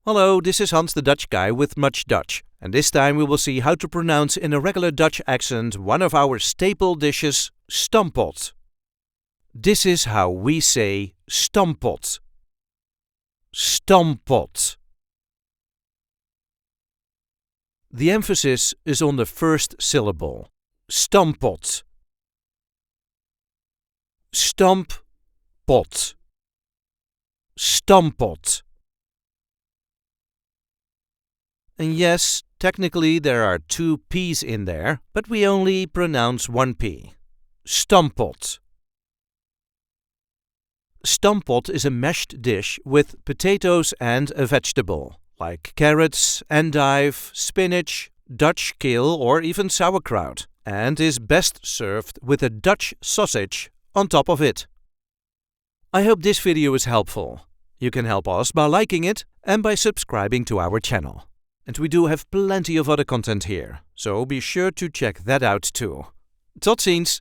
Hello, this is Hans the Dutch guy with Much Dutch, and this time we will see how to pronounce in a regular Dutch accent one of our staple dishes, Stampot. This is how we say Stampot. Stampot. The emphasis is on the first syllable. Stampot. Stamppot. Stampot. And yes, technically there are two P's in there, but we only pronounce one P. Stampot. Stampot is a mashed dish with potatoes and a vegetable, like carrots, andive, spinach, Dutch kale or even sauerkraut, and is best served with a Dutch sausage on top of it. I hope this video is helpful. You can help us by liking it and by subscribing to our channel. And we do have plenty of other content here, so be sure to check that out too. Tot ziens!